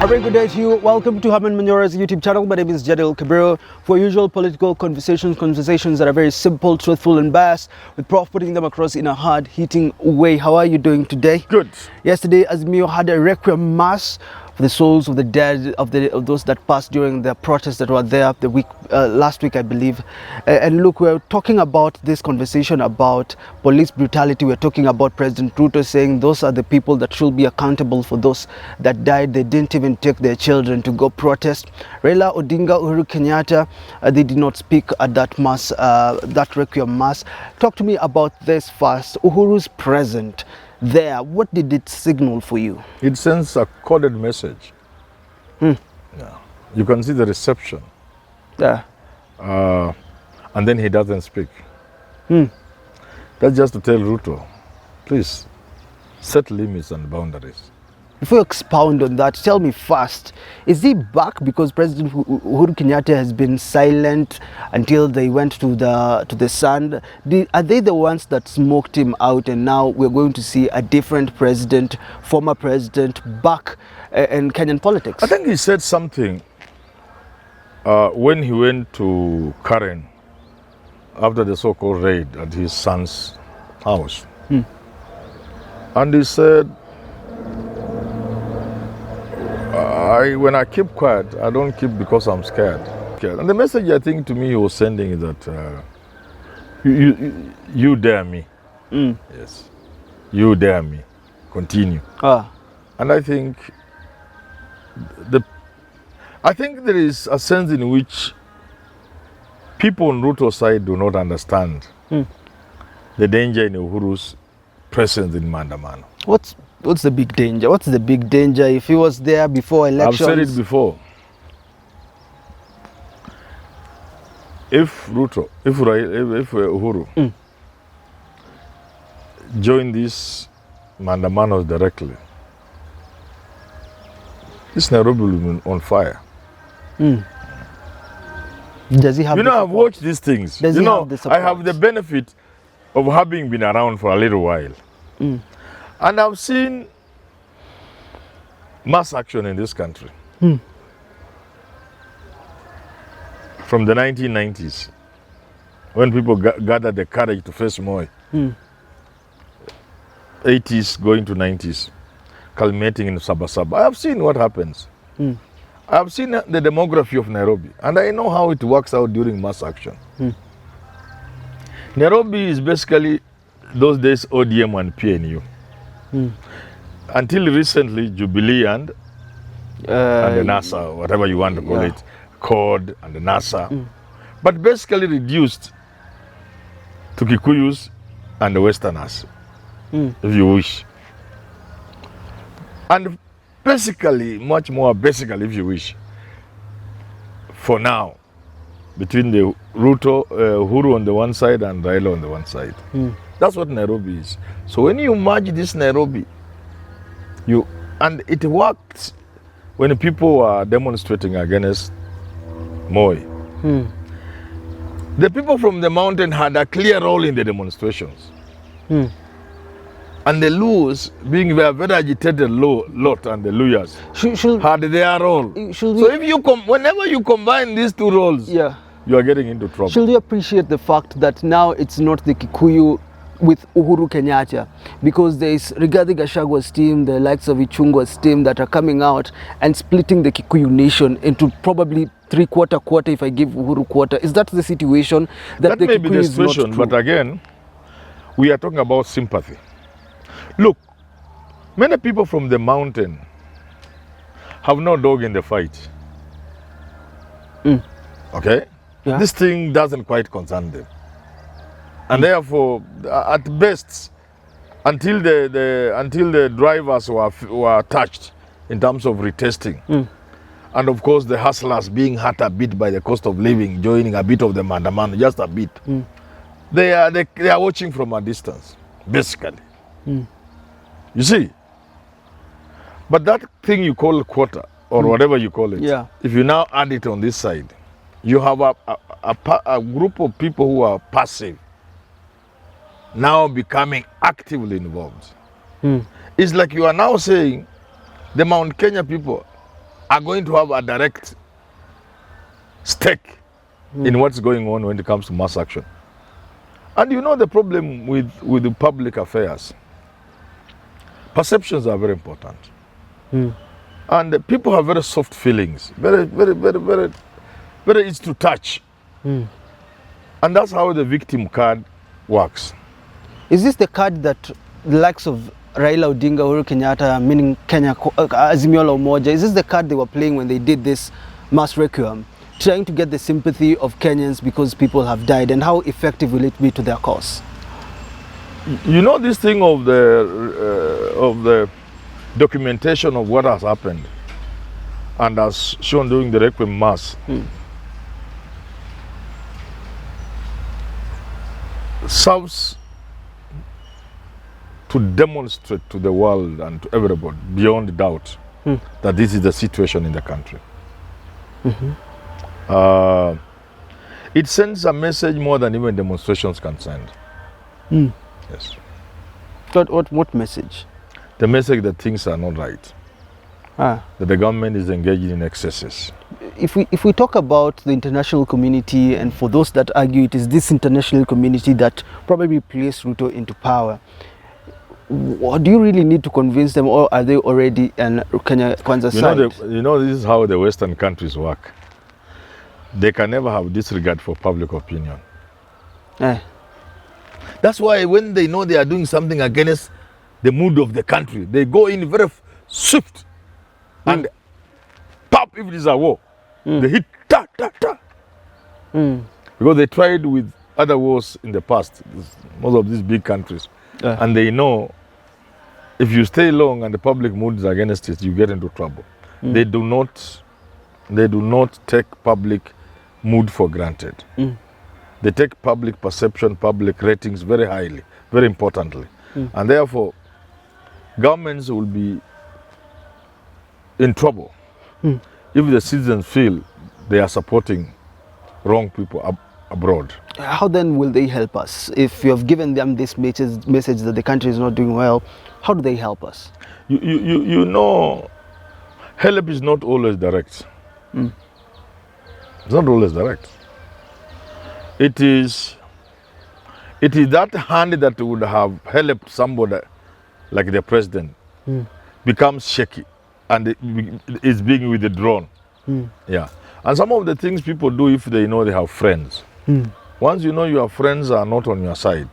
A very good day to you. Welcome to Herman Manyora's YouTube channel. My name is Jadil Kabiro. For usual political conversations that are very simple, truthful, and biased, with Prof putting them across in a hard-hitting way. How are you doing today? Good. Yesterday, Azmio had a requiem mass for the souls of the dead, of those that passed during the protests that were there last week, I believe. And look, we're talking about this conversation about police brutality. We're talking about President Ruto saying those are the people that should be accountable for those that died. They didn't even take their children to go protest. Raila, Odinga, Uhuru, Kenyatta, they did not speak at that mass, that requiem mass. Talk to me about this first. Uhuru's present there, what did it signal for you? It sends a coded message. Yeah. You can see the reception. Yeah. And then he doesn't speak. That's just to tell Ruto, please, set limits and boundaries. Before you expound on that, tell me first, is he back because President Uhuru Kenyatta has been silent until they went to the sun? Are they the ones that smoked him out, and now we're going to see a different president, former president, back in Kenyan politics? I think he said something when he went to Karen after the so-called raid at his son's house. And he said, when I keep quiet, I don't keep because I'm scared. And the message I think to me he was sending is that you dare me. Yes. You dare me. Continue. And I think there is a sense in which people on Ruto's side do not understand the danger in Uhuru's presence in Mandamano. What's the big danger? What's the big danger if he was there before elections? I've said it before. If Uhuru joined these Mandamanos directly, this Nairobi will be on fire. Does he have I've watched these things. Does he have the support? I have the benefit of having been around for a little while. And I've seen mass action in this country. From the 1990s, when people gathered the courage to face Moi. 80s going to 90s, culminating in Sabasaba. I have seen what happens. I have seen the demography of Nairobi, and I know how it works out during mass action. Nairobi is basically those days ODM and PNU. Until recently, Jubilee and the NASA, whatever you want to call it, CORD and the NASA, but basically reduced to Kikuyus and the Westerners, if you wish. And basically, much more basically, if you wish, for now, between the Uhuru on the one side and Raila on the one side. That's what Nairobi is. So when you merge this Nairobi, and it worked when people were demonstrating against Moi. The people from the mountain had a clear role in the demonstrations. And the Luos, being a very agitated lot, and the Luyas had their role. So if whenever you combine these two roles, you are getting into trouble. Should we appreciate the fact that now it's not the Kikuyu with Uhuru Kenyatta, because there is Rigathi Gachagua's team, the likes of Ichung'wa's team that are coming out and splitting the Kikuyu nation into probably quarter if I give Uhuru quarter. Is that the situation? That may be the situation, but again, we are talking about sympathy. Look, many people from the mountain have no dog in the fight. Okay? Yeah. This thing doesn't quite concern them. And therefore, at best, until the drivers were touched in terms of retesting, and of course the hustlers being hurt a bit by the cost of living, joining a bit of the Mandamano, just a bit, they are watching from a distance, basically. You see? But that thing you call quota, or whatever you call it, if you now add it on this side, you have a group of people who are passive, now becoming actively involved. It's like you are now saying the Mount Kenya people are going to have a direct stake in what's going on when it comes to mass action. And you know the problem with the public affairs, perceptions are very important. And people have very soft feelings, very easy to touch. And that's how the victim card works. Is this the card that the likes of Raila Odinga, Uhuru Kenyatta, meaning Kenya, Azimio la Umoja, is this the card they were playing when they did this mass requiem, trying to get the sympathy of Kenyans because people have died? And how effective will it be to their cause? You know this thing of the documentation of what has happened and as shown during the requiem mass serves to demonstrate to the world and to everybody beyond doubt that this is the situation in the country. It sends a message more than even demonstrations can send. Yes. What message? The message that things are not right, Ah. that the government is engaging in excesses. If we talk about the international community, and for those that argue it is this international community that probably placed Ruto into power, do you really need to convince them, or are they already on Kenya Kwanza side? You know, this is how the Western countries work. They can never have disregard for public opinion. Eh. That's why when they know they are doing something against the mood of the country, they go in very swift and pop if it is a war. They hit ta ta ta. Because they tried with other wars in the past, most of these big countries, and they know if you stay long and the public mood is against it, you get into trouble. They do not take public mood for granted. They take public perception, public ratings very highly, very importantly. And therefore, governments will be in trouble if the citizens feel they are supporting wrong people abroad. How then will they help us? If you have given them this message that the country is not doing well, how do they help us? You know, help is not always direct. It's not always direct. It is that hand that would have helped somebody like the president becomes shaky and it is being withdrawn. Yeah. And some of the things people do if they know they have friends. Once you know your friends are not on your side,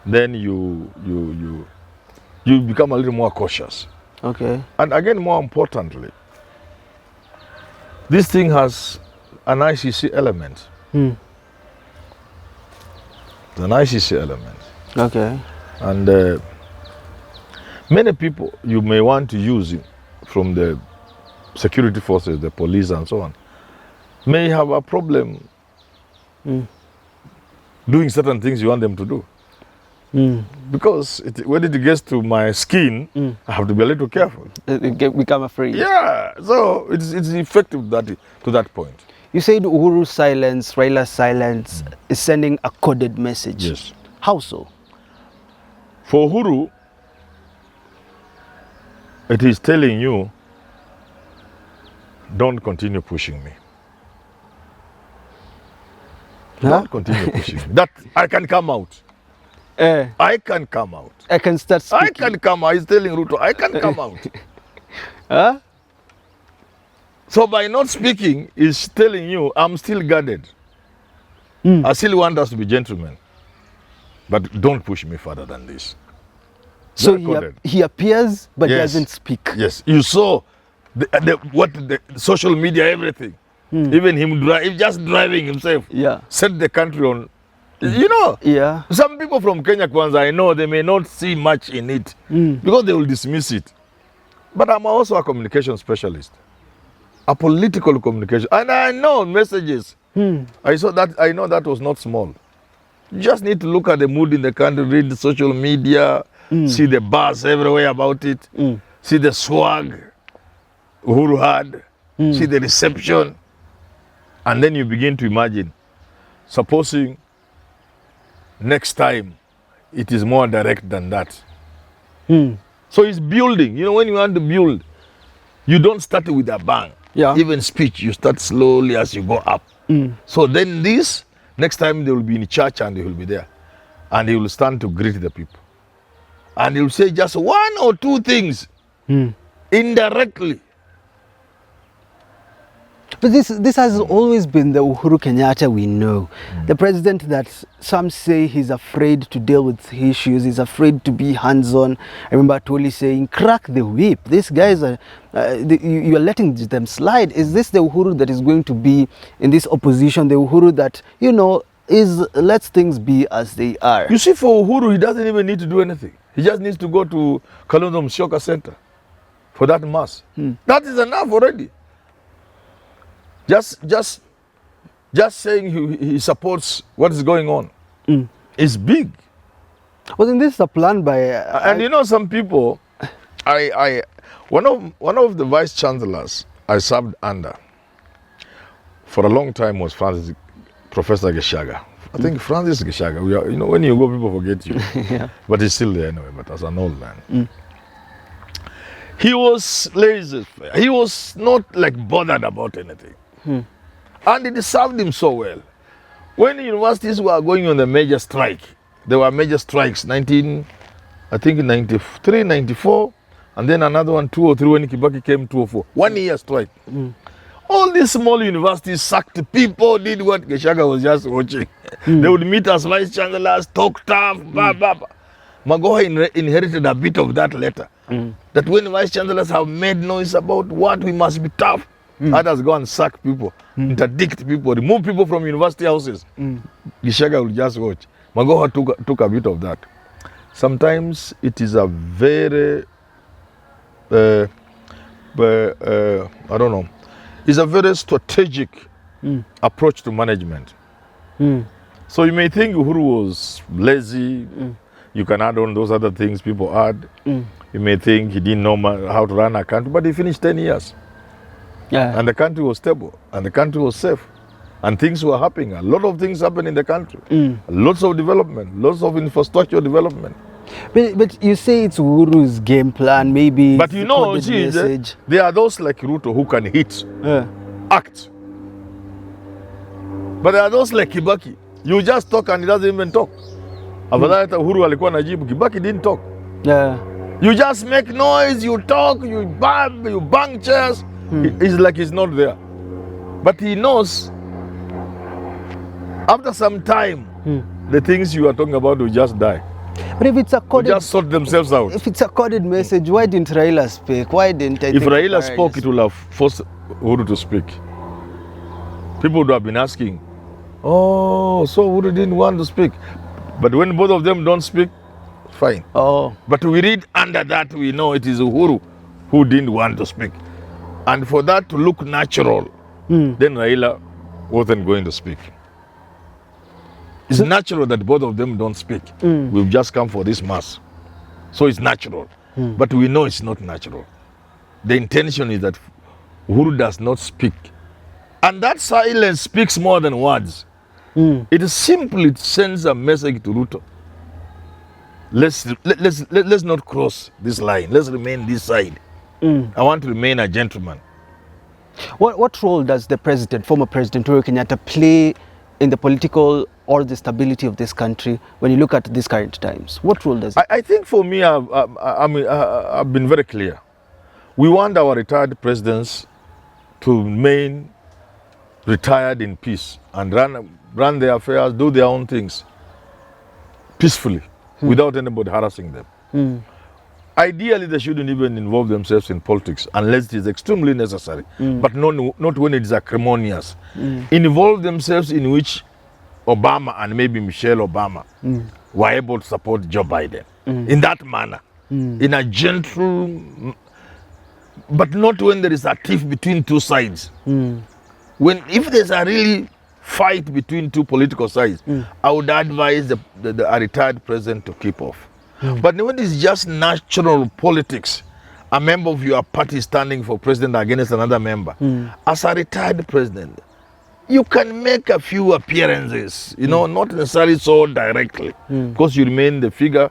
then you become a little more cautious. Okay. And again, more importantly, this thing has an ICC element. It's an ICC element. Okay. And many people you may want to use it from the security forces, the police and so on, may have a problem doing certain things you want them to do. Because when it gets to my skin, I have to be a little careful. Become afraid. Yeah, so it's effective to that point. You said Uhuru's silence, Raila's silence is sending a coded message. Yes. How so? For Uhuru, it is telling you, don't continue pushing me. Don't continue pushing me. That I can come out. I can come out. I can start speaking. I can come out. He's telling Ruto, I can come out. Huh? So by not speaking, he's telling you, I'm still guarded. I still want us to be gentlemen. But don't push me further than this. So he appears, but Yes. doesn't speak. Yes, you saw the social media, everything. Even him just driving himself. Yeah. Set the country on. You know, Yeah. some people from Kenya Kwanza, I know they may not see much in it because they will dismiss it. But I'm also a communication specialist, a political communication, and I know messages. I know that was not small. You just need to look at the mood in the country, read the social media, see the buzz everywhere about it, see the swag Uhuru had, see the reception, and then you begin to imagine, supposing next time it is more direct than that. So it's building. You know, when you want to build, You don't start with a bang. Yeah. Even speech, you start slowly as you go up. So then this, next time they will be in church and he will be there. And he will stand to greet the people. And he will say just one or two things indirectly. But this has always been the Uhuru Kenyatta we know. The president that some say he's afraid to deal with issues, he's afraid to be hands-on. I remember Toli saying, crack the whip. These guys are, you are letting them slide. Is this the Uhuru that is going to be in this opposition? The Uhuru that, you know, lets things be as they are? You see, for Uhuru, he doesn't even need to do anything. He just needs to go to Kalonzo Musyoka Center for that mass. That is enough already. Just saying he supports what is going on is big. Wasn't this a plan by? And you know, some people, one of the vice chancellors I served under for a long time was Professor Gachagua. I think Francis Gachagua. You know, when you go, people forget you. Yeah. But he's still there anyway. But as an old man, he was lazy. He was not like bothered about anything. And it served him so well. When the universities were going on the major strike, there were major strikes, I think 93, 94, and then another one, 203 when Kibaki came, 204. 1 year strike. All these small universities sacked people, did what Gachagua was just watching. They would meet as vice chancellors, talk tough, blah, blah, blah. Magoha inherited a bit of that later. That when vice chancellors have made noise about what we must be tough, others go and sack people, interdict people, remove people from university houses. Gachagua will just watch. Magoha took a bit of that. Sometimes it is a very, I don't know, it's a very strategic approach to management. So you may think Uhuru was lazy. You can add on those other things people add. You may think he didn't know how to run a country, but he finished 10 years. Yeah. And the country was stable, and the country was safe, and things were happening. A lot of things happened in the country. Lots of development, lots of infrastructure development. But you say it's Uhuru's game plan, maybe. But you know, message. there are those like Ruto who can hit, act. But there are those like Kibaki. You just talk and he doesn't even talk. Afadhali Uhuru alikuwa anajibu, Kibaki didn't talk. Yeah. You just make noise, you talk, you bang chairs. It's like he's not there. But he knows after some time, the things you are talking about will just die. But if it's a coded, just sort themselves out. If it's a coded message, why didn't Raila speak? Why didn't I If Raila spoke, it will have forced Uhuru to speak. People would have been asking, oh, so Uhuru didn't want to speak. But when both of them don't speak, fine. Oh. But we read under that, we know it is Uhuru who didn't want to speak. And for that to look natural, then Raila wasn't going to speak. It's natural that both of them don't speak. We've just come for this mass. So it's natural. But we know it's not natural. The intention is that Uhuru does not speak. And that silence speaks more than words. It simply sends a message to Ruto. Let's not cross this line. Let's remain this side. I want to remain a gentleman. What role does the president, former President Uhuru Kenyatta, play in the political or the stability of this country when you look at these current times? What role does it? I think for me, I've been very clear. We want our retired presidents to remain retired in peace and run their affairs, do their own things peacefully without anybody harassing them. Ideally, they shouldn't even involve themselves in politics unless it is extremely necessary, but not when it is acrimonious. Involve themselves in which Obama and maybe Michelle Obama were able to support Joe Biden in that manner, in a gentle, but not when there is a tiff between two sides. If there's a really fight between two political sides, I would advise the retired president to keep off. But when it's just natural politics, a member of your party standing for president against another member, as a retired president, you can make a few appearances, not necessarily so directly, because you remain the figure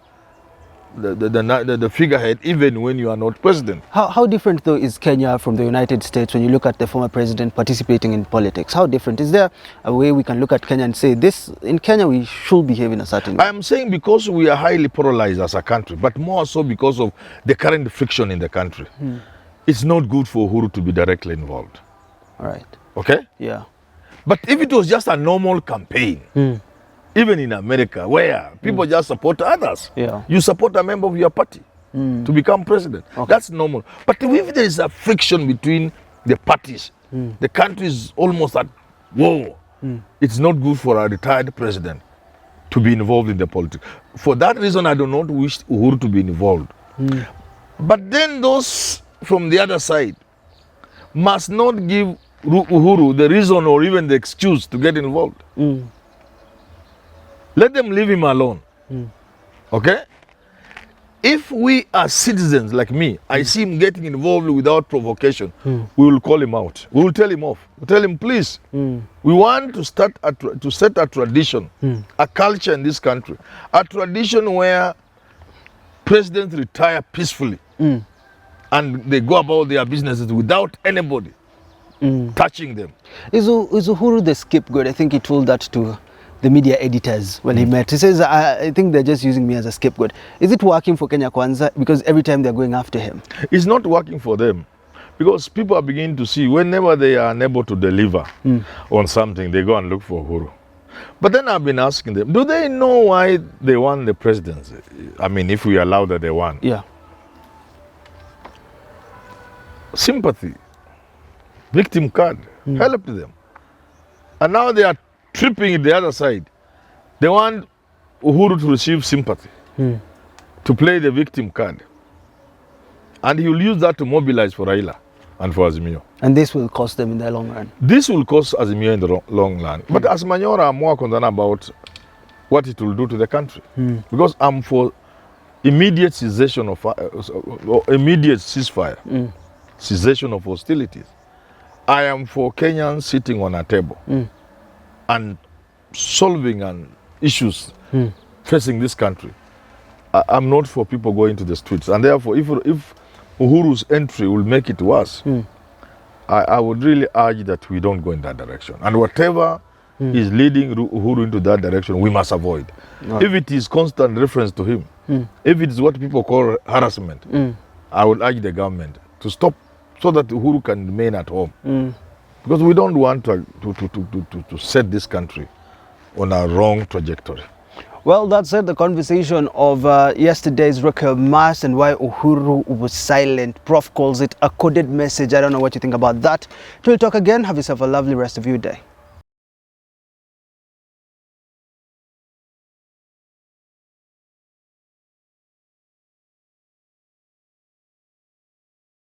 the figurehead even when you are not president. How different though is Kenya from the United States when you look at the former president participating in politics? How different? Is there a way we can look at Kenya and say this, in Kenya we should behave in a certain way? I'm saying because we are highly polarized as a country, but more so because of the current friction in the country. It's not good for Uhuru to be directly involved. All right. Okay? Yeah. But if it was just a normal campaign, even in America, where people just support others, Yeah. you support a member of your party to become president. Okay. That's normal. But if there is a friction between the parties, the country is almost at war. It's not good for a retired president to be involved in the politics. For that reason, I do not wish Uhuru to be involved. But then those from the other side must not give Uhuru the reason or even the excuse to get involved. Let them leave him alone. Okay? If we are citizens like me, I see him getting involved without provocation, we will call him out. We will tell him off. We'll tell him, please, we want to set a tradition, a culture in this country, a tradition where presidents retire peacefully and they go about their businesses without anybody touching them. Is Uhuru the scapegoat? I think he told that to the media editors when he met. He says, I think they're just using me as a scapegoat. Is it working for Kenya Kwanza? Because every time they're going after him. It's not working for them. Because people are beginning to see whenever they are unable to deliver on something, they go and look for Uhuru. But then I've been asking them, do they know why they won the presidency? I mean, if we allow that they won. Yeah. Sympathy, victim card, helped them. And now they are tripping the other side. They want Uhuru to receive sympathy, to play the victim card. And he will use that to mobilize for Raila and for Azimio. And this will cost them in the long run. This will cost Azimio in the long run. But as Manyora, I'm more concerned about what it will do to the country. Because I'm for immediate cessation of immediate ceasefire, cessation of hostilities. I am for Kenyans sitting on a table and solving issues facing this country. I'm not for people going to the streets. And therefore, if Uhuru's entry will make it worse, I would really urge that we don't go in that direction. And whatever is leading Uhuru into that direction, we must avoid. If it is constant reference to him, if it is what people call harassment, I would urge the government to stop so that Uhuru can remain at home. Because we don't want to set this country on a wrong trajectory. Well, that's it, the conversation of yesterday's record mass and why Uhuru was silent. Prof calls it a coded message. I don't know what you think about that. Till we talk again, have yourself a lovely rest of your day.